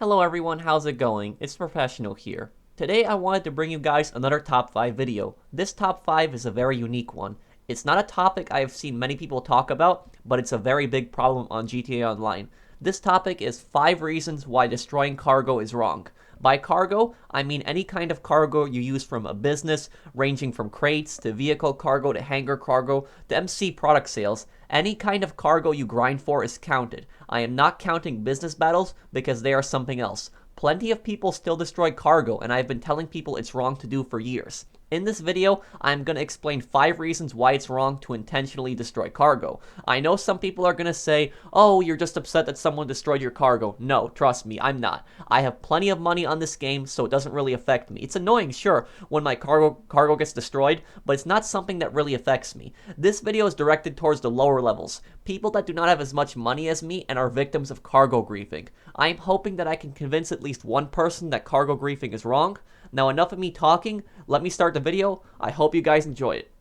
Hello everyone, how's it going? It's Professional here. Today I wanted to bring you guys another top 5 video. This top 5 is a very unique one. It's not a topic I have seen many people talk about, but it's a very big problem on GTA Online. This topic is 5 reasons why destroying cargo is wrong. By cargo, I mean any kind of cargo you use from a business, ranging from crates to vehicle cargo to hangar cargo to MC product sales. Any kind of cargo you grind for is counted. I am not counting business battles because they are something else. Plenty of people still destroy cargo, and I've been telling people it's wrong to do for years. In this video, I'm going to explain 5 reasons why it's wrong to intentionally destroy cargo. I know some people are going to say, oh, you're just upset that someone destroyed your cargo. No, trust me, I'm not. I have plenty of money on this game, so it doesn't really affect me. It's annoying, sure, when my cargo gets destroyed, but it's not something that really affects me. This video is directed towards the lower levels, people that do not have as much money as me and are victims of cargo griefing. I am hoping that I can convince at least one person that cargo griefing is wrong. Now enough of me talking, let me start the video. I hope you guys enjoy it.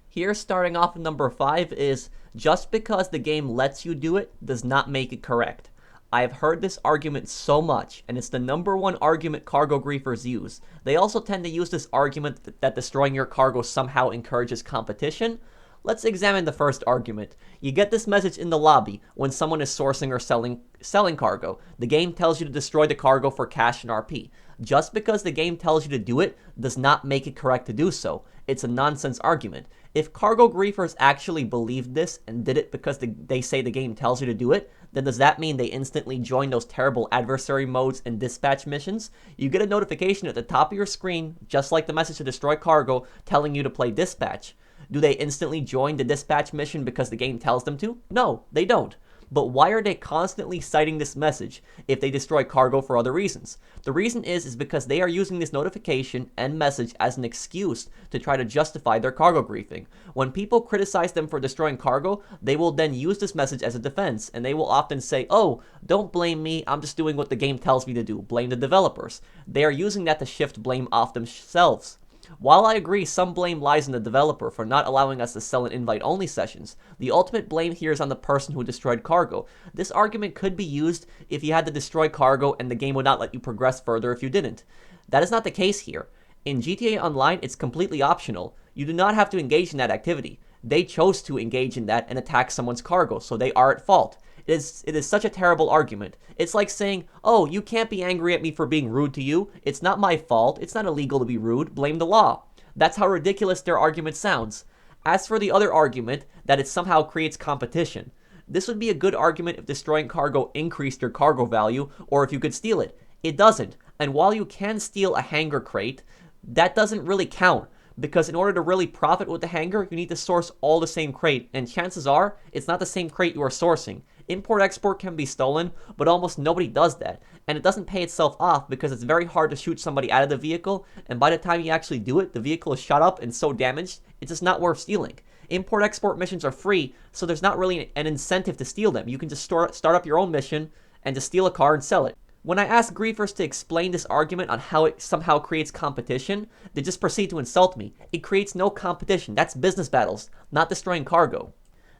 Here, starting off with number 5 is, just because the game lets you do it does not make it correct. I have heard this argument so much, and it's the number one argument cargo griefers use. They also tend to use this argument that destroying your cargo somehow encourages competition. Let's examine the first argument. You get this message in the lobby when someone is sourcing or selling cargo. The game tells you to destroy the cargo for cash and RP. Just because the game tells you to do it does not make it correct to do so. It's a nonsense argument. If cargo griefers actually believed this and did it because they say the game tells you to do it, then does that mean they instantly join those terrible adversary modes and dispatch missions? You get a notification at the top of your screen, just like the message to destroy cargo, telling you to play dispatch. Do they instantly join the dispatch mission because the game tells them to? No, they don't. But why are they constantly citing this message if they destroy cargo for other reasons? The reason is because they are using this notification and message as an excuse to try to justify their cargo griefing. When people criticize them for destroying cargo, they will then use this message as a defense, and they will often say, oh, don't blame me, I'm just doing what the game tells me to do, blame the developers. They are using that to shift blame off themselves. While I agree some blame lies in the developer for not allowing us to sell in invite-only sessions, the ultimate blame here is on the person who destroyed cargo. This argument could be used if you had to destroy cargo and the game would not let you progress further if you didn't. That is not the case here. In GTA Online, it's completely optional. You do not have to engage in that activity. They chose to engage in that and attack someone's cargo, so they are at fault. It is such a terrible argument. It's like saying, oh, you can't be angry at me for being rude to you. It's not my fault. It's not illegal to be rude. Blame the law. That's how ridiculous their argument sounds. As for the other argument, that it somehow creates competition, this would be a good argument if destroying cargo increased your cargo value or if you could steal it. It doesn't. And while you can steal a hangar crate, that doesn't really count. Because in order to really profit with the hangar, you need to source all the same crate, and chances are, it's not the same crate you are sourcing. Import-export can be stolen, but almost nobody does that, and it doesn't pay itself off because it's very hard to shoot somebody out of the vehicle, and by the time you actually do it, the vehicle is shot up and so damaged, it's just not worth stealing. Import-export missions are free, so there's not really an incentive to steal them. You can just start up your own mission and just steal a car and sell it. When I ask griefers to explain this argument on how it somehow creates competition, they just proceed to insult me. It creates no competition. That's business battles, not destroying cargo.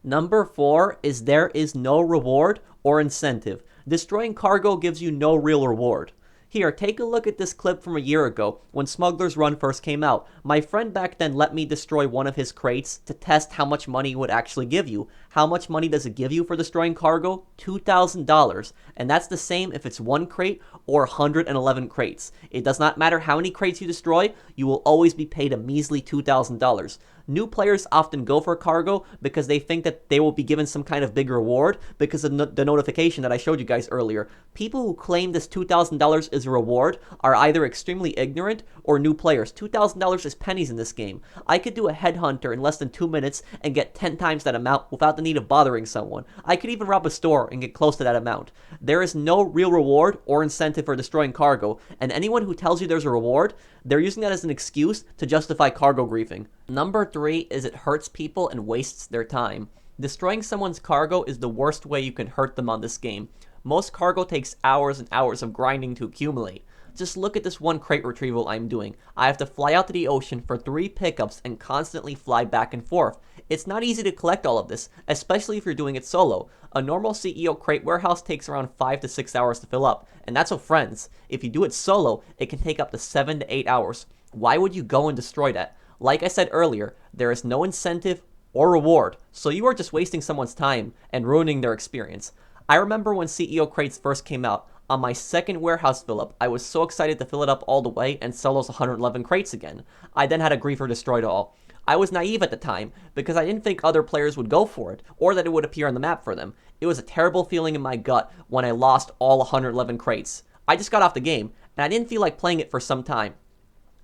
Number 4 is there is no reward or incentive. Destroying cargo gives you no real reward. Here, take a look at this clip from a year ago when Smuggler's Run first came out. My friend back then let me destroy one of his crates to test how much money it would actually give you. How much money does it give you for destroying cargo? $2,000. And that's the same if it's one crate or 111 crates. It does not matter how many crates you destroy, you will always be paid a measly $2,000. New players often go for cargo because they think that they will be given some kind of big reward because of the notification that I showed you guys earlier. People who claim this $2,000 is a reward are either extremely ignorant or new players. $2,000 is pennies in this game. I could do a headhunter in less than 2 minutes and get 10 times that amount without the need of bothering someone. I could even rob a store and get close to that amount. There is no real reward or incentive for destroying cargo, and anyone who tells you there's a reward, they're using that as an excuse to justify cargo griefing. Number 3 is it hurts people and wastes their time. Destroying someone's cargo is the worst way you can hurt them on this game. Most cargo takes hours and hours of grinding to accumulate. Just look at this one crate retrieval I'm doing. I have to fly out to the ocean for 3 pickups and constantly fly back and forth. It's not easy to collect all of this, especially if you're doing it solo. A normal CEO crate warehouse takes around 5 to 6 hours to fill up, and that's with friends. If you do it solo, it can take up to 7 to 8 hours. Why would you go and destroy that? Like I said earlier, there is no incentive or reward, so you are just wasting someone's time and ruining their experience. I remember when CEO crates first came out. On my second warehouse fill up, I was so excited to fill it up all the way and sell those 111 crates again. I then had a griefer destroy it all. I was naive at the time because I didn't think other players would go for it or that it would appear on the map for them. It was a terrible feeling in my gut when I lost all 111 crates. I just got off the game and I didn't feel like playing it for some time.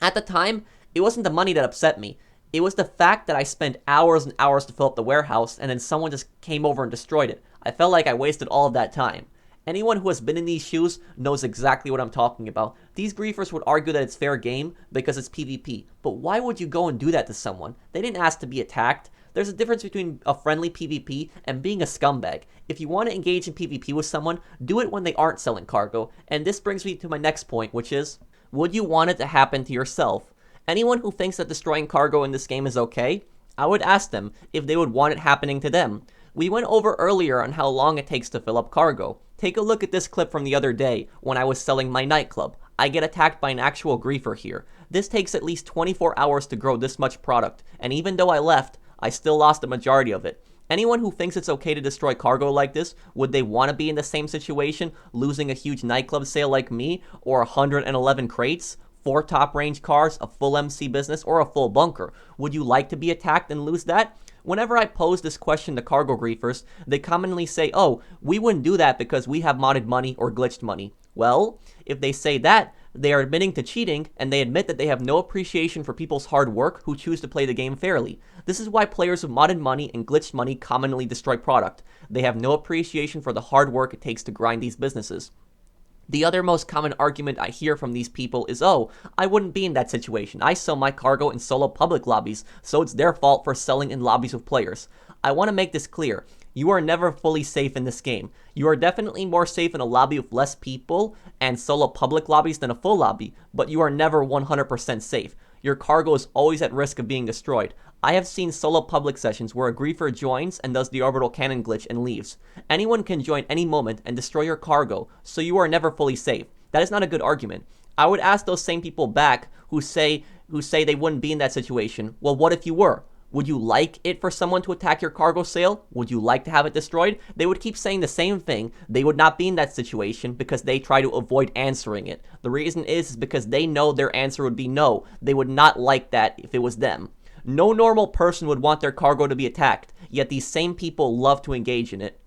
At the time, it wasn't the money that upset me. It was the fact that I spent hours and hours to fill up the warehouse and then someone just came over and destroyed it. I felt like I wasted all of that time. Anyone who has been in these shoes knows exactly what I'm talking about. These griefers would argue that it's fair game because it's PvP. But why would you go and do that to someone? They didn't ask to be attacked. There's a difference between a friendly PvP and being a scumbag. If you want to engage in PvP with someone, do it when they aren't selling cargo. And this brings me to my next point, which is, would you want it to happen to yourself? Anyone who thinks that destroying cargo in this game is okay, I would ask them if they would want it happening to them. We went over earlier on how long it takes to fill up cargo. Take a look at this clip from the other day when I was selling my nightclub. I get attacked by an actual griefer here. This takes at least 24 hours to grow this much product, and even though I left, I still lost the majority of it. Anyone who thinks it's okay to destroy cargo like this, would they want to be in the same situation, losing a huge nightclub sale like me, or 111 crates? 4 top range cars, a full MC business, or a full bunker? Would you like to be attacked and lose that? Whenever I pose this question to cargo griefers, they commonly say, oh, we wouldn't do that because we have modded money or glitched money. Well, if they say that, they are admitting to cheating, and they admit that they have no appreciation for people's hard work who choose to play the game fairly. This is why players with modded money and glitched money commonly destroy product. They have no appreciation for the hard work it takes to grind these businesses. The other most common argument I hear from these people is, oh, I wouldn't be in that situation. I sell my cargo in solo public lobbies, so it's their fault for selling in lobbies with players. I want to make this clear. You are never fully safe in this game. You are definitely more safe in a lobby with less people and solo public lobbies than a full lobby, but you are never 100% safe. Your cargo is always at risk of being destroyed. I have seen solo public sessions where a griefer joins and does the orbital cannon glitch and leaves. Anyone can join any moment and destroy your cargo, so you are never fully safe. That is not a good argument. I would ask those same people back who say they wouldn't be in that situation, well, what if you were? Would you like it for someone to attack your cargo sale? Would you like to have it destroyed? They would keep saying the same thing. They would not be in that situation because they try to avoid answering it. The reason is because they know their answer would be no. They would not like that if it was them. No normal person would want their cargo to be attacked, yet these same people love to engage in it.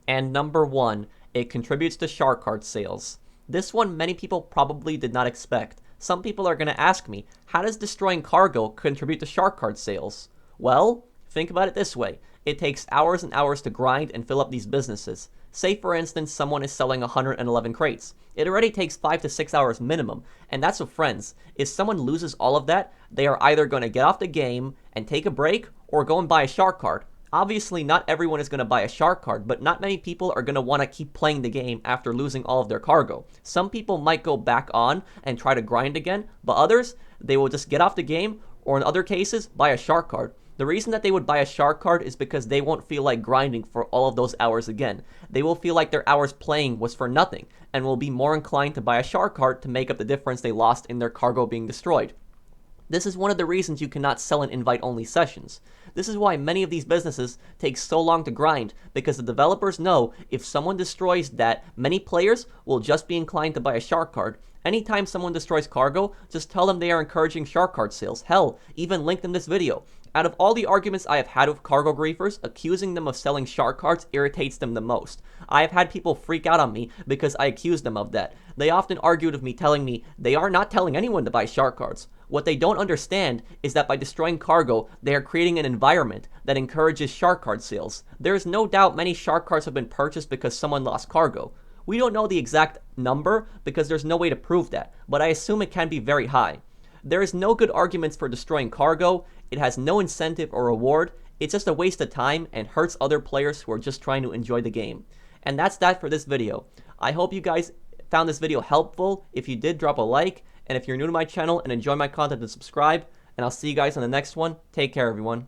And number 1, it contributes to shark card sales. This one many people probably did not expect. Some people are going to ask me, how does destroying cargo contribute to shark card sales? Well, think about it this way. It takes hours and hours to grind and fill up these businesses. Say for instance someone is selling 111 crates. It already takes 5 to 6 hours minimum, and that's with friends. If someone loses all of that, they are either going to get off the game and take a break or go and buy a shark card. Obviously, not everyone is going to buy a shark card, but not many people are going to want to keep playing the game after losing all of their cargo. Some people might go back on and try to grind again, but others, they will just get off the game, or in other cases, buy a shark card. The reason that they would buy a shark card is because they won't feel like grinding for all of those hours again. They will feel like their hours playing was for nothing, and will be more inclined to buy a shark card to make up the difference they lost in their cargo being destroyed. This is one of the reasons you cannot sell in invite-only sessions. This is why many of these businesses take so long to grind, because the developers know if someone destroys that, many players will just be inclined to buy a shark card. Anytime someone destroys cargo, just tell them they are encouraging shark card sales. Hell, even link them this video. Out of all the arguments I have had with cargo griefers, accusing them of selling shark cards irritates them the most. I have had people freak out on me because I accused them of that. They often argued with me telling me they are not telling anyone to buy shark cards. What they don't understand is that by destroying cargo, they are creating an environment that encourages shark card sales. There is no doubt many shark cards have been purchased because someone lost cargo. We don't know the exact number because there's no way to prove that, but I assume it can be very high. There is no good arguments for destroying cargo. It has no incentive or reward. It's just a waste of time and hurts other players who are just trying to enjoy the game. And that's that for this video. I hope you guys found this video helpful. If you did, drop a like. And if you're new to my channel and enjoy my content, then subscribe. And I'll see you guys on the next one. Take care, everyone.